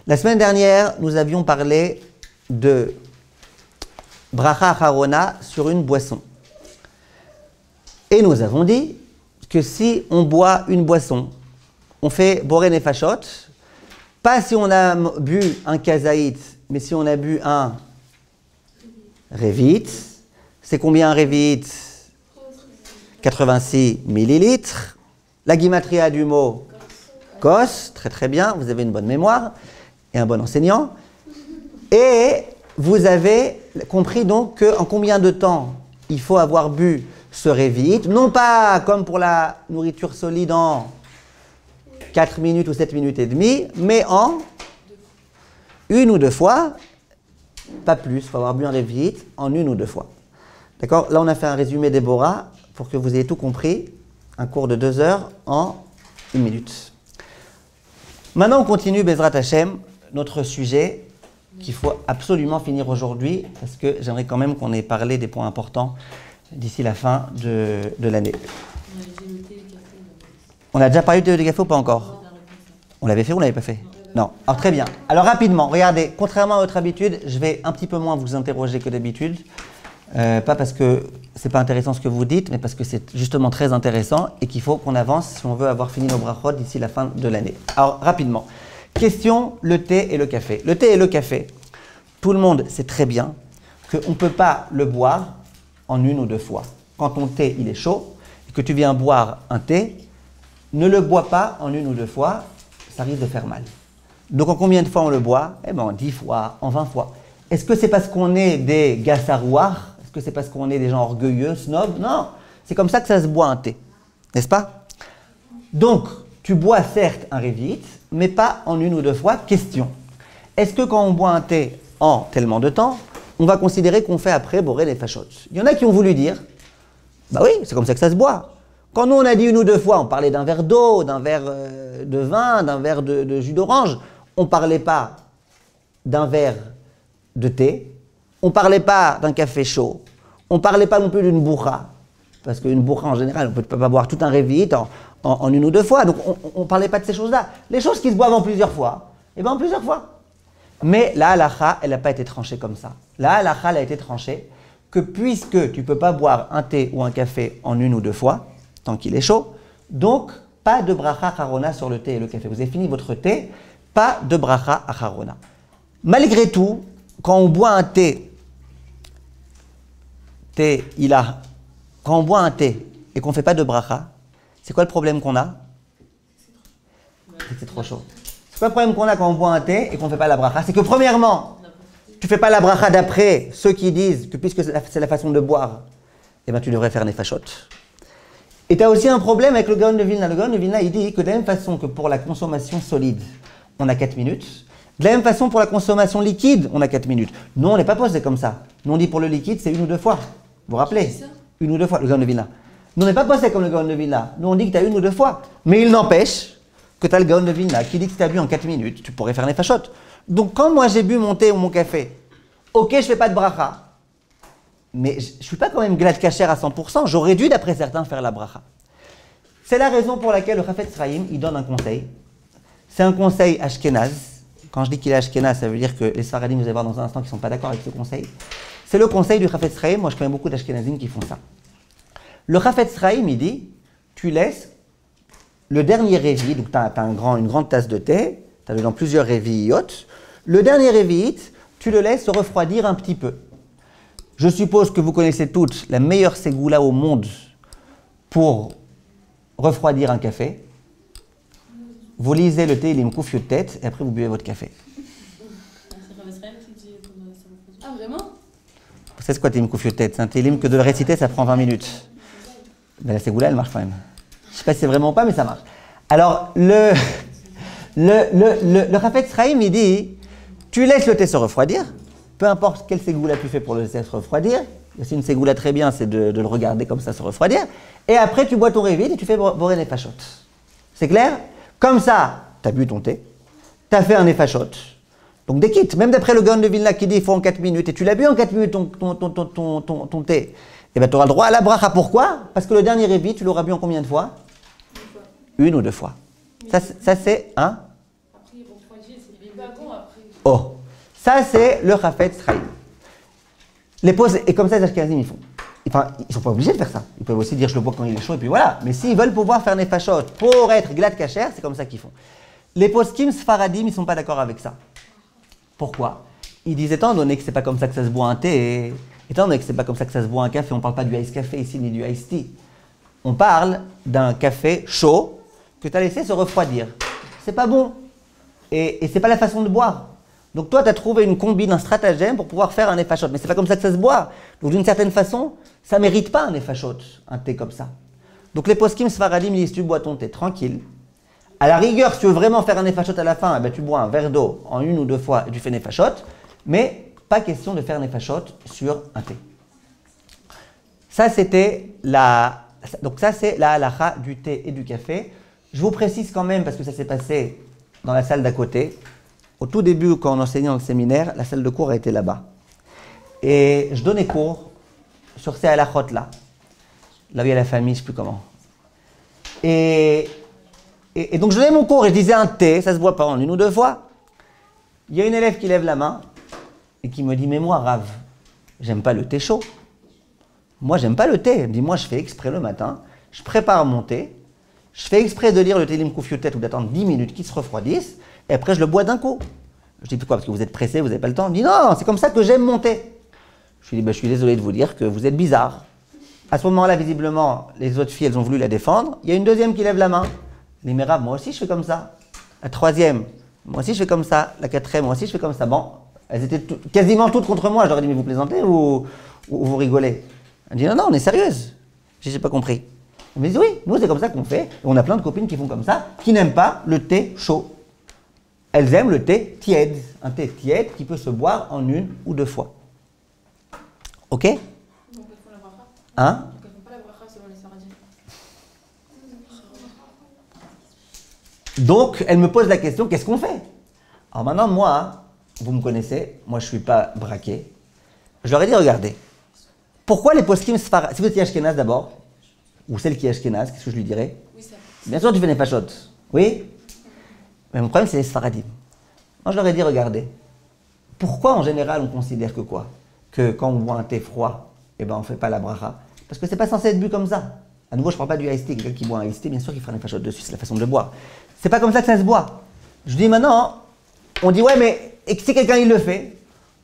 La semaine dernière, nous avions parlé de bracha acharona sur une boisson. Et nous avons dit que si on boit une boisson, on fait boré nefashot, pas si on a bu un kazaït, mais si on a bu un revit. C'est combien un revit? 86 millilitres. La gimatria du mot kos, très très bien, vous avez une bonne mémoire et un bon enseignant. Et vous avez compris donc qu'en combien de temps il faut avoir bu ce revit, non pas comme pour la nourriture solide en 4 minutes ou 7 minutes et demie, mais en une ou deux fois, pas plus, il faut avoir bu un revit en une ou deux fois. D'accord? Là, on a fait un résumé d'Ebora pour que vous ayez tout compris, un cours de 2 heures en 1 minute. Maintenant, on continue, Bezrat Hashem, notre sujet qu'il faut absolument finir aujourd'hui, parce que j'aimerais quand même qu'on ait parlé des points importants d'ici la fin de l'année. On a déjà parlé de café ou pas encore? On l'avait fait ou on l'avait pas fait? Non. Alors très bien. Alors rapidement, regardez, contrairement à votre habitude, je vais un petit peu moins vous interroger que d'habitude. Pas parce que c'est pas intéressant ce que vous dites, mais parce que c'est justement très intéressant et qu'il faut qu'on avance si on veut avoir fini nos brachot d'ici la fin de l'année. Alors rapidement, question le thé et le café. Le thé et le café, tout le monde sait très bien qu'on ne peut pas le boire en une ou deux fois. Quand ton thé il est chaud et que tu viens boire un thé, ne le bois pas en une ou deux fois, ça risque de faire mal. Donc en combien de fois on le boit? Eh bien en 10 fois, en 20 fois. Est-ce que c'est parce qu'on est des gassarouars? Est-ce que c'est parce qu'on est des gens orgueilleux, snobs? Non, c'est comme ça que ça se boit un thé, n'est-ce pas? Donc, tu bois certes un revit, mais pas en une ou deux fois. Question, est-ce que quand on boit un thé en tellement de temps, on va considérer qu'on fait après boré les fachot? Il y en a qui ont voulu dire, bah oui, c'est comme ça que ça se boit. Quand nous on a dit une ou deux fois, on parlait d'un verre d'eau, d'un verre de vin, d'un verre de jus d'orange. On ne parlait pas d'un verre de thé, on ne parlait pas d'un café chaud, on ne parlait pas non plus d'une bourra, parce qu'une bourra en général, on ne peut pas boire tout un revit en une ou deux fois, donc on ne parlait pas de ces choses-là. Les choses qui se boivent en plusieurs fois, eh bien en plusieurs fois. Mais la halakha, elle n'a pas été tranchée comme ça. La halakha, elle a été tranchée que puisque tu ne peux pas boire un thé ou un café en une ou deux fois, tant qu'il est chaud, donc pas de bracha acharona sur le thé et le café. Vous avez fini votre thé, pas de bracha acharona. Malgré tout, quand on boit un thé, quand on boit un thé et qu'on ne fait pas de bracha, c'est quoi le problème qu'on a? C'est trop chaud. C'est quoi le problème qu'on a quand on boit un thé et qu'on ne fait pas la bracha? C'est que premièrement, tu ne fais pas la bracha d'après ceux qui disent que puisque c'est la façon de boire, eh ben tu devrais faire nefashot. Et tu as aussi un problème avec le Gaon de Vilna. Le Gaon de Vilna, il dit que de la même façon que pour la consommation solide, on a 4 minutes, de la même façon pour la consommation liquide, on a 4 minutes. Nous, on n'est pas posé comme ça. Nous, on dit pour le liquide, c'est une ou deux fois. Vous vous rappelez? Une ou deux fois, le Gaon de Vilna. Nous, on n'est pas posé comme le Gaon de Vilna. Nous, on dit que tu as une ou deux fois. Mais il n'empêche que tu as le Gaon de Vilna qui dit que si tu as bu en 4 minutes, tu pourrais faire les fachot. Donc, quand moi j'ai bu mon thé ou mon café, ok, je ne fais pas de bracha. Mais je ne suis pas quand même glad kasher à 100%. J'aurais dû, d'après certains, faire la bracha. C'est la raison pour laquelle le Chafetz Chaim, il donne un conseil. C'est un conseil ashkénaz. Quand je dis qu'il est ashkénaz, ça veut dire que les Sfaradim, vous allez voir dans un instant, qui ne sont pas d'accord avec ce conseil. C'est le conseil du Chafetz Chaim. Moi, je connais beaucoup d'ashkénazim qui font ça. Le Chafetz Chaim, il dit, tu laisses le dernier révi, donc tu as une grande tasse de thé, tu as dedans plusieurs réviyot. Le dernier révi, tu le laisses se refroidir un petit peu. Je suppose que vous connaissez toutes la meilleure ségoula au monde pour refroidir un café. Vous lisez le thé, il me couffe de tête, et après vous buvez votre café. Ah, vraiment? Vous savez quoi, thé, il me couffe de tête? C'est un télim que de le réciter, ça prend 20 minutes. Mais la ségoula, elle marche quand même. Je ne sais pas si c'est vraiment ou pas, mais ça marche. Alors, le Chafetz Chaim, il dit, tu laisses le thé se refroidir, peu importe quelle ségoula tu fais pour le laisser se refroidir. Si une ségoula très bien, c'est de le regarder comme ça se refroidir. Et après, tu bois ton révit et tu fais boré nefashot. C'est clair? Comme ça, tu as bu ton thé, tu as fait un nefashot. Donc des kits, même d'après le Gaon de Vilna qui dit il faut en 4 minutes, et tu l'as bu en 4 minutes ton thé, et bien tu auras le droit à la bracha. Pourquoi? Parce que le dernier révit, tu l'auras bu en combien de fois? Une ou deux fois. Ça c'est un. Après, ils vont refroidir, c'est pas bon. Oh, ça c'est le Chafetz Chaim. Les pauses, et comme ça les Ashkenazim ils font. Enfin, ils ne sont pas obligés de faire ça. Ils peuvent aussi dire je le bois quand il est chaud et puis voilà. Mais s'ils veulent pouvoir faire des fachot pour être glad kasher, c'est comme ça qu'ils font. Les poskim sfaradim, ils ne sont pas d'accord avec ça. Pourquoi? Ils disent étant donné que c'est pas comme ça que ça se boit un thé, étant donné que c'est pas comme ça que ça se boit un café, on ne parle pas du ice café ici ni du ice tea. On parle d'un café chaud que tu as laissé se refroidir. C'est pas bon. Et c'est pas la façon de boire. Donc toi, tu as trouvé une combine, un stratagème pour pouvoir faire un effachot. Mais c'est pas comme ça que ça se boit. Donc d'une certaine façon, ça mérite pas un effachot, un thé comme ça. Donc les poskim sfaradim disent tu bois ton thé tranquille. À la rigueur, si tu veux vraiment faire un effachot à la fin, eh ben, tu bois un verre d'eau en une ou deux fois et tu fais un effachot. Mais pas question de faire un effachot sur un thé. Ça, c'était donc ça, c'est la halacha du thé et du café. Je vous précise quand même, parce que ça s'est passé dans la salle d'à côté. Au tout début, quand on enseignait dans le séminaire, la salle de cours a été là-bas. Et je donnais cours sur ces halachot-là. Là où il y a la famille, je ne sais plus comment. Et donc je donnais mon cours et je disais un thé, ça ne se boit pas en une ou deux fois. Il y a une élève qui lève la main et qui me dit « Mais moi, Rav, j'aime pas le thé chaud. Moi, j'aime pas le thé. » Elle me dit « Moi, je fais exprès le matin, je prépare mon thé, je fais exprès de lire le Télim Koufiotet ou d'attendre 10 minutes qu'il se refroidisse, et après je le bois d'un coup. » Je dis « Pourquoi? Parce que vous êtes pressé, vous n'avez pas le temps. » Elle me dit « Non, c'est comme ça que j'aime mon thé. » Je lui dis « Je suis désolé de vous dire que vous êtes bizarre. » À ce moment-là, visiblement, les autres filles, elles ont voulu la défendre. Il y a une deuxième qui lève la main. Elle dit « Mais Rav, moi aussi je fais comme ça. » La troisième, moi aussi je fais comme ça. La quatrième, moi aussi je fais comme ça. Bon, elles étaient quasiment toutes contre moi. Je leur ai dit « Mais vous plaisantez ou vous rigolez ?» Elle dit « Non, non, on est sérieuse. » J'ai pas compris. Elle me dit « Oui, nous c'est comme ça qu'on fait. Et on a plein de copines qui font comme ça, qui n'aiment pas le thé chaud. Elles aiment le thé tiède. Un thé tiède qui peut se boire en une ou deux fois. Ok? Donc, elles font la bracha. Hein? Donc, elles font pas la bracha selon les Sfaradim. Donc, elle me pose la question, qu'est-ce qu'on fait? Alors maintenant, moi, vous me connaissez, moi je ne suis pas braqué. Je leur ai dit, regardez, pourquoi les poskim sfaradim, si vous étiez ashkénaz d'abord, ou celle qui est ashkénaz, qu'est-ce que je lui dirais? Oui, ça. Bien sûr, tu fais des fachotes. Oui? Mais mon problème, c'est les sfaradim. Moi, je leur ai dit, regardez, pourquoi en général on considère que quoi? Que quand on boit un thé froid, eh ben, on ne fait pas la bracha? Parce que c'est pas censé être bu comme ça. À nouveau, je ne parle pas du ice tea. Quelqu'un qui boit un ice tea, bien sûr qu'il fera une fachotte dessus, c'est la façon de le boire. C'est pas comme ça que ça se boit. Je dis maintenant, on dit ouais, mais et si quelqu'un il le fait,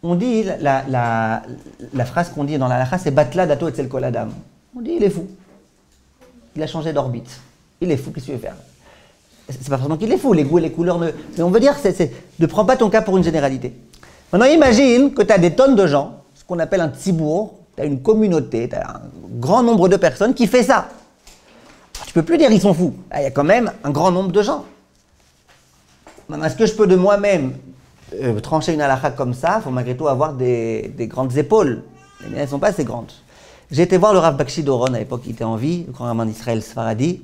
on dit la phrase qu'on dit dans la halakha, c'est batla dato etzel kol adam. On dit il est fou. Il a changé d'orbite. Il est fou, qu'est-ce que tu veux faire? C'est pas forcément qu'il est fou, les goûts et les couleurs ne. Mais on veut dire, ne prends pas ton cas pour une généralité. Maintenant, imagine que tu as des tonnes de gens, ce qu'on appelle un tzibour, tu as une communauté, tu as un grand nombre de personnes qui fait ça. Tu peux plus dire ils sont fous. Il y a quand même un grand nombre de gens. Maintenant, est-ce que je peux de moi-même trancher une halakha comme ça? Il faut malgré tout avoir des grandes épaules. Les miennes ne sont pas assez grandes. J'ai été voir le Rav Bakshi Doron à l'époque, il était en vie, le grand rabbin d'Israël Sfaradi,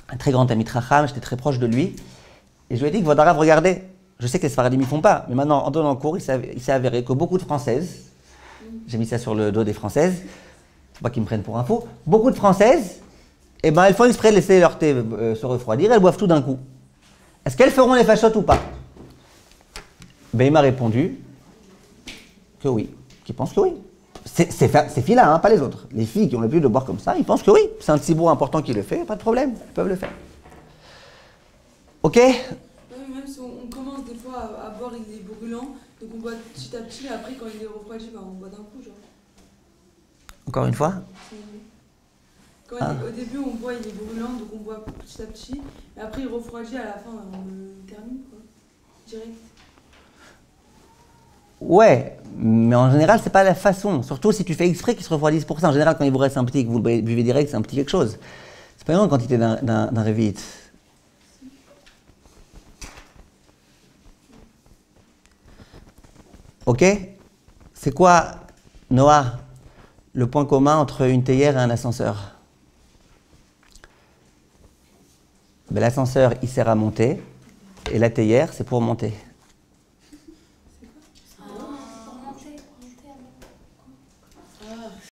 un très grand ami Racham, j'étais très proche de lui. Et je lui ai dit que votre Rav, regardez, je sais que les Sfaradim ne font pas, mais maintenant, en donnant le cours, il s'est avéré que beaucoup de Françaises, j'ai mis ça sur le dos des Françaises, faut pas qu'ils me prennent pour un fou, beaucoup de Françaises, eh ben, elles font exprès de laisser leur thé se refroidir, elles boivent tout d'un coup. Est-ce qu'elles feront les fachottes ou pas? Ben, il m'a répondu que oui, qu'il pense que oui. Ces filles-là, hein, pas les autres. Les filles qui ont l'habitude de boire comme ça, ils pensent que oui. C'est un tzibour important qui le fait, pas de problème, ils peuvent le faire. Ok? Ouais, mais même si on commence des fois à boire, il est brûlant, donc on boit petit à petit, et après quand il est refroidi, bah, on boit d'un coup, genre. Encore une fois? Quand au début on boit, il est brûlant, donc on boit petit à petit, et après il refroidit, à la fin on le termine, quoi. Direct. Ouais, mais en général, c'est pas la façon. Surtout si tu fais exprès qu'ils se refroidissent pour ça. En général, quand il vous reste un petit et que vous le buvez direct, c'est un petit quelque chose. C'est pas une grande quantité d'un révite. Ok? C'est quoi, Noah, le point commun entre une théière et un ascenseur? Ben, l'ascenseur, il sert à monter, et la théière, c'est pour monter.